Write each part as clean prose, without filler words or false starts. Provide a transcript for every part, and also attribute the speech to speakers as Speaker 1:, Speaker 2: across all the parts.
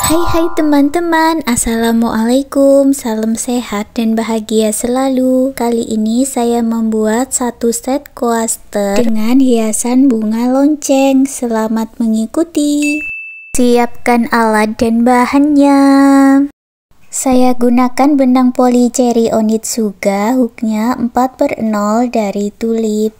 Speaker 1: Hai teman-teman, assalamualaikum, salam sehat dan bahagia selalu. Kali ini saya membuat satu set coaster dengan hiasan bunga lonceng. Selamat mengikuti. Siapkan alat dan bahannya. Saya gunakan benang poli cherry Onitsuga, hooknya 4/0 dari tulip.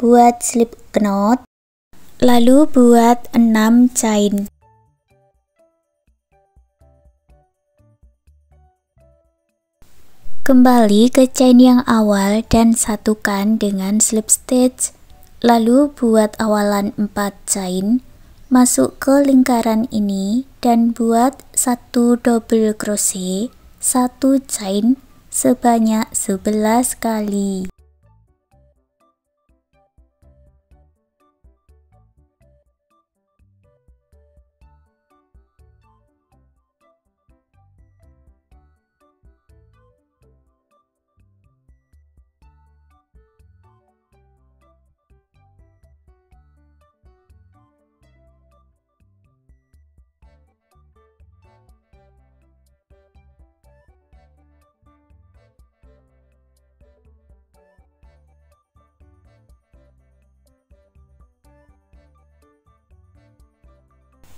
Speaker 1: Buat slip knot, lalu buat 6 chain. Kembali ke chain yang awal dan satukan dengan slip stitch, lalu buat awalan 4 chain, masuk ke lingkaran ini dan buat 1 double crochet, 1 chain sebanyak 11 kali.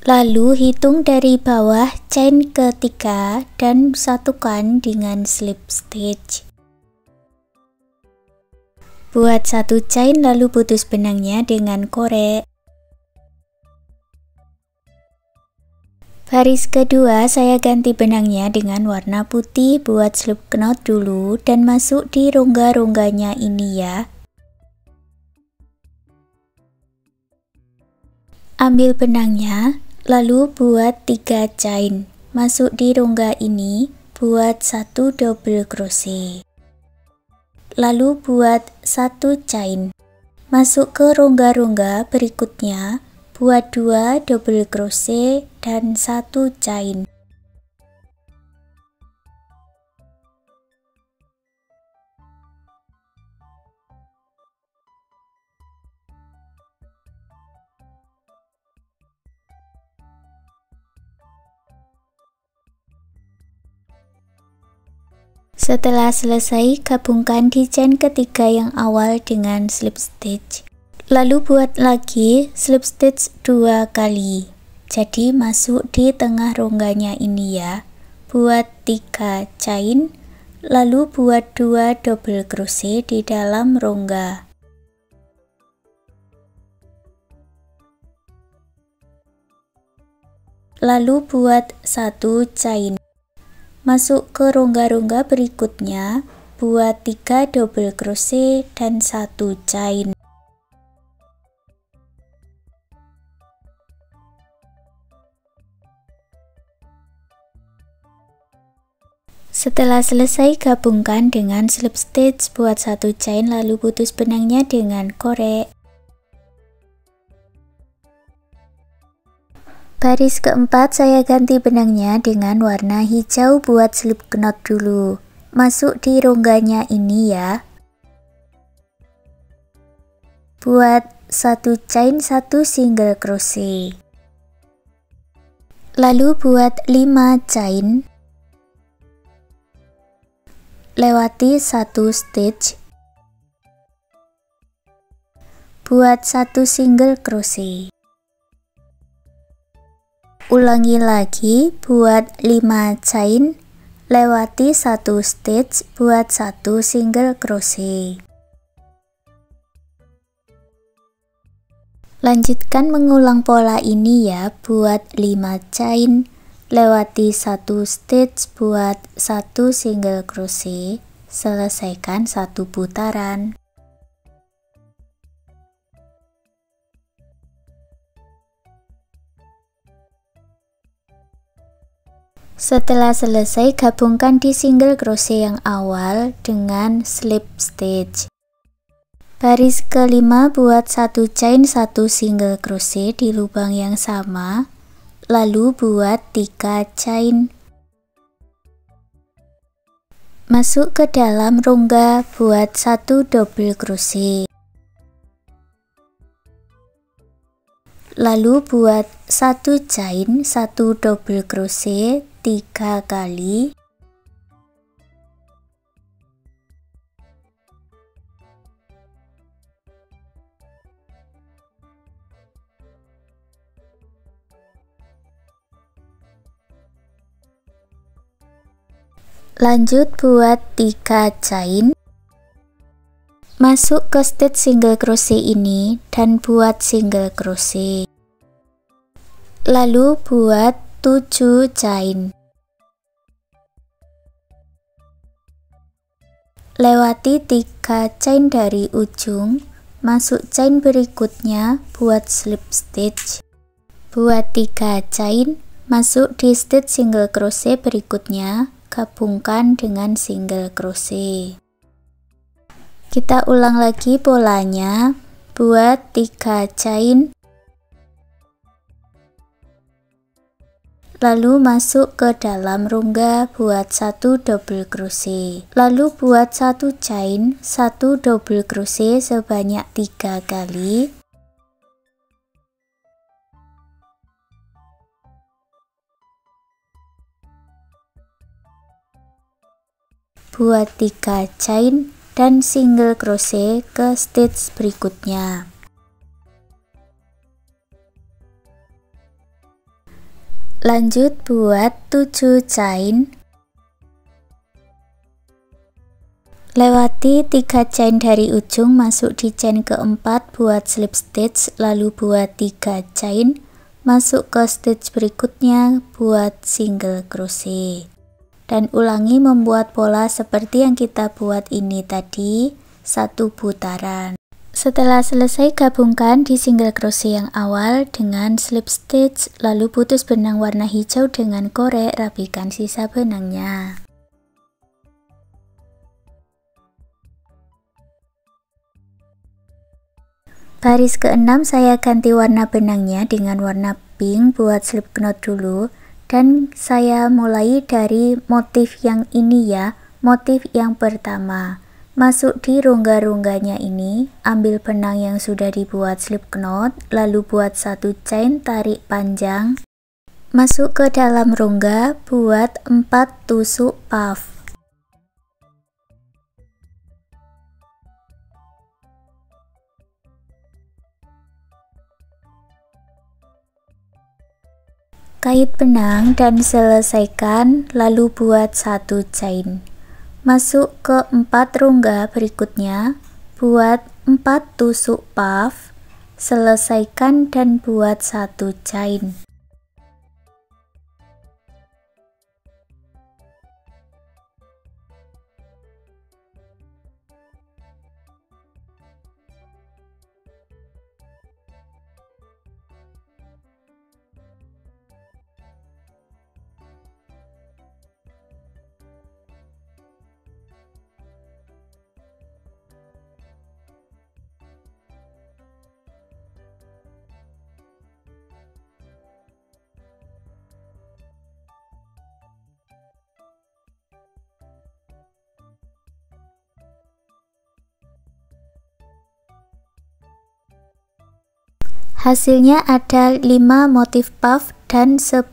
Speaker 1: Lalu hitung dari bawah chain ketiga dan satukan dengan slip stitch. Buat 1 chain lalu putus benangnya dengan korek. Baris kedua saya ganti benangnya dengan warna putih, buat slip knot dulu dan masuk di rongga-rongganya ini ya. Ambil benangnya, lalu buat 3 chain, masuk di rongga ini, buat 1 double crochet, lalu buat 1 chain, masuk ke rongga-rongga berikutnya, buat 2 double crochet dan 1 chain. Setelah selesai, gabungkan di chain ketiga yang awal dengan slip stitch. Lalu buat lagi slip stitch 2 kali. Jadi masuk di tengah rongganya ini ya. Buat 3 chain, lalu buat 2 double crochet di dalam rongga. Lalu buat 1 chain. Masuk ke rongga-rongga berikutnya, buat 3 double crochet dan 1 chain. Setelah selesai, gabungkan dengan slip stitch, buat 1 chain lalu putus benangnya dengan korek. Baris keempat saya ganti benangnya dengan warna hijau, buat slip knot dulu. Masuk di rongganya ini ya. Buat 1 chain 1 single crochet. Lalu buat 5 chain. Lewati 1 stitch. Buat 1 single crochet. Ulangi lagi, buat 5 chain, lewati 1 stitch, buat 1 single crochet. Lanjutkan mengulang pola ini ya, buat 5 chain, lewati 1 stitch, buat 1 single crochet, selesaikan 1 putaran. Setelah selesai, gabungkan di single crochet yang awal dengan slip stitch. Baris kelima buat 1 chain 1 single crochet di lubang yang sama, lalu buat 3 chain. Masuk ke dalam rongga, buat 1 double crochet. Lalu buat 1 chain 1 double crochet 3 kali. Lanjut buat 3 chain, masuk ke stitch single crochet ini dan buat single crochet. Lalu buat 7 chain. Lewati 3 chain dari ujung, masuk chain berikutnya, buat slip stitch. Buat 3 chain, masuk di stitch single crochet berikutnya, gabungkan dengan single crochet. Kita ulang lagi polanya, buat 3 chain, lalu masuk ke dalam rongga, buat 1 double crochet, lalu buat 1 chain 1 double crochet sebanyak 3 kali. Buat 3 chain dan single crochet ke stitch berikutnya. Lanjut buat 7 chain. Lewati 3 chain dari ujung, masuk di chain keempat, buat slip stitch, lalu buat 3 chain, masuk ke stitch berikutnya, buat single crochet. Dan ulangi membuat pola seperti yang kita buat ini tadi, 1 putaran. Setelah selesai, gabungkan di single crochet yang awal dengan slip stitch, lalu putus benang warna hijau dengan korek, rapikan sisa benangnya. Baris ke-6 saya ganti warna benangnya dengan warna pink buat slip knot dulu. Dan saya mulai dari motif yang ini ya, motif yang pertama. Masuk di rongga-rongganya ini, ambil benang yang sudah dibuat slip knot, lalu buat 1 chain, tarik panjang. Masuk ke dalam rongga, buat 4 tusuk puff. Kait benang dan selesaikan, lalu buat 1 chain. Masuk ke 4 rongga berikutnya, buat 4 tusuk puff, selesaikan dan buat 1 chain. Hasilnya ada 5 motif puff dan 10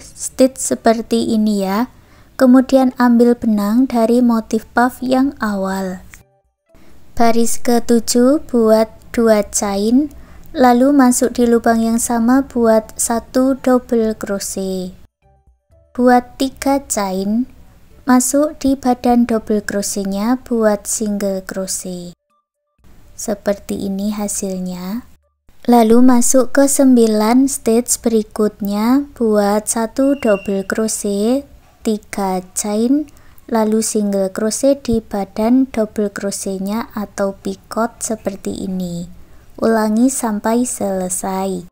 Speaker 1: stitch seperti ini ya. Kemudian ambil benang dari motif puff yang awal. Baris ke-7 buat 2 chain, lalu masuk di lubang yang sama, buat 1 double crochet. Buat 3 chain, masuk di badan double crochetnya, buat single crochet. Seperti ini hasilnya. Lalu masuk ke 9 stitch berikutnya, buat 1 double crochet, 3 chain, lalu single crochet di badan double crochetnya atau picot seperti ini. Ulangi sampai selesai.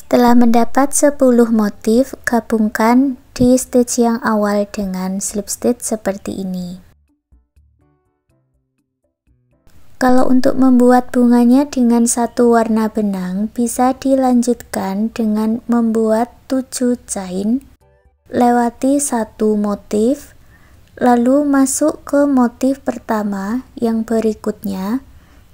Speaker 1: Setelah mendapat 10 motif, gabungkan di stitch yang awal dengan slip stitch seperti ini. Kalau untuk membuat bunganya dengan satu warna benang, bisa dilanjutkan dengan membuat 7 chain, lewati satu motif, lalu masuk ke motif pertama yang berikutnya.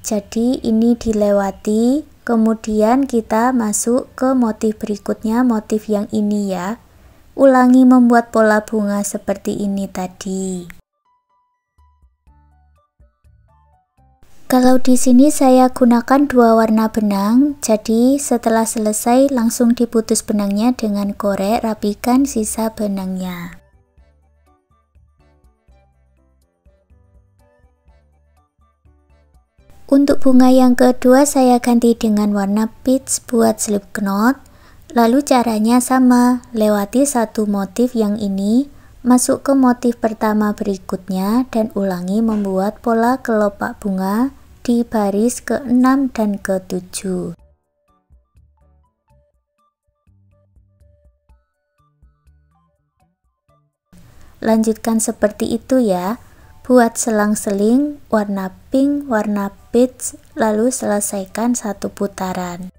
Speaker 1: Jadi ini dilewati, kemudian kita masuk ke motif berikutnya, motif yang ini ya. Ulangi membuat pola bunga seperti ini tadi. Kalau di sini saya gunakan dua warna benang, jadi setelah selesai langsung diputus benangnya dengan korek, rapikan sisa benangnya. Untuk bunga yang kedua saya ganti dengan warna peach buat slip knot. Lalu caranya sama, lewati satu motif yang ini, masuk ke motif pertama berikutnya dan ulangi membuat pola kelopak bunga di baris ke-6 dan ke-7. Lanjutkan seperti itu ya. Buat selang-seling warna pink, warna peach, lalu selesaikan satu putaran.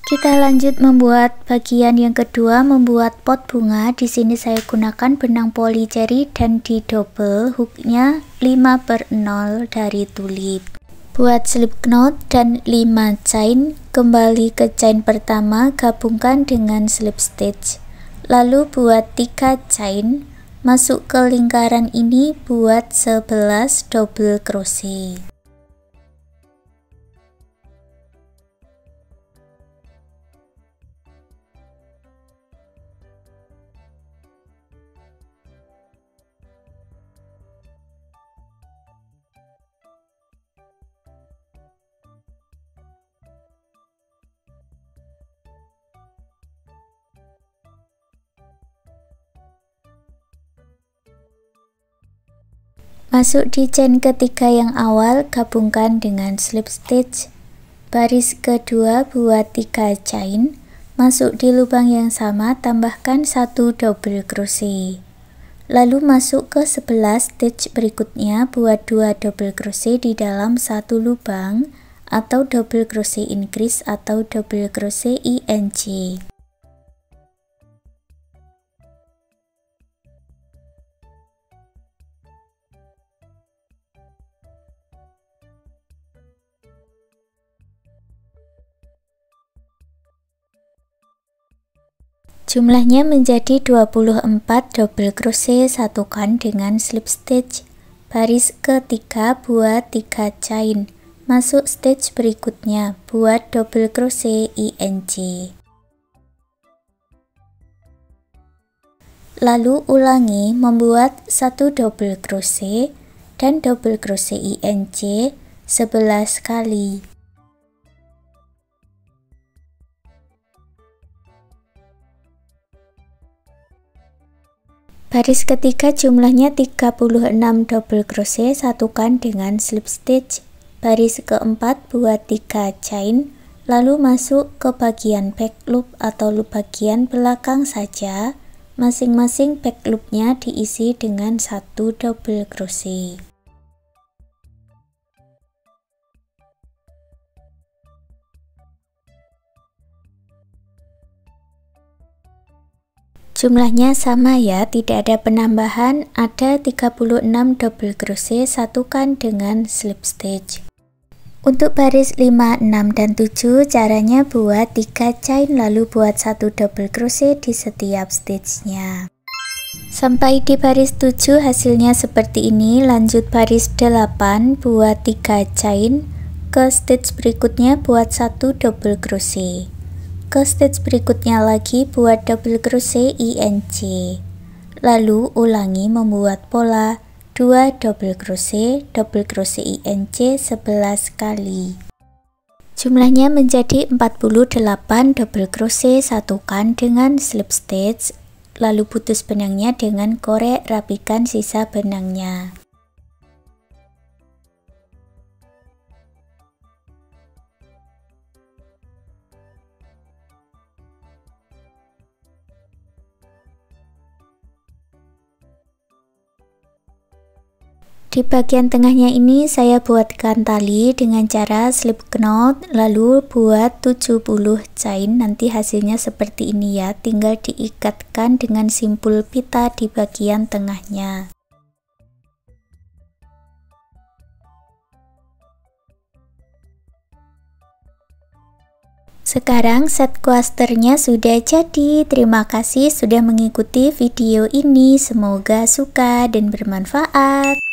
Speaker 1: Kita lanjut membuat bagian yang kedua, membuat pot bunga. Di sini saya gunakan benang poli cherry dan di double hooknya 5/0 dari tulip. Buat slip knot dan 5 chain, kembali ke chain pertama, gabungkan dengan slip stitch. Lalu buat 3 chain. Masuk ke lingkaran ini, buat 11 double crochet. Masuk di chain ketiga yang awal, gabungkan dengan slip stitch. Baris kedua buat 3 chain, masuk di lubang yang sama, tambahkan 1 double crochet. Lalu masuk ke 11 stitch berikutnya, buat 2 double crochet di dalam satu lubang atau double crochet increase atau double crochet INC. Jumlahnya menjadi 24 double crochet, satukan dengan slip stitch. Baris ketiga buat 3 chain, masuk stitch berikutnya, buat double crochet INC. Lalu ulangi membuat 1 double crochet dan double crochet INC 11 kali. Baris ketiga jumlahnya 36 double crochet, satukan dengan slip stitch. Baris keempat buat 3 chain, lalu masuk ke bagian back loop atau loop bagian belakang saja. Masing-masing back loopnya diisi dengan 1 double crochet. Jumlahnya sama ya, tidak ada penambahan, ada 36 double crochet, satukan dengan slip stitch. Untuk baris 5, 6, dan 7 caranya buat 3 chain lalu buat 1 double crochet di setiap stitchnya. Sampai di baris 7 hasilnya seperti ini. Lanjut baris 8 buat 3 chain, ke stitch berikutnya buat 1 double crochet. Ke stitch berikutnya lagi buat double crochet INC. Lalu ulangi membuat pola 2 double crochet INC 11 kali. Jumlahnya menjadi 48 double crochet, satukan dengan slip stitch. Lalu putus benangnya dengan korek, rapikan sisa benangnya. Di bagian tengahnya ini saya buatkan tali dengan cara slip knot, lalu buat 70 chain. Nanti hasilnya seperti ini ya, tinggal diikatkan dengan simpul pita di bagian tengahnya. Sekarang set coasternya sudah jadi. Terima kasih sudah mengikuti video ini, semoga suka dan bermanfaat.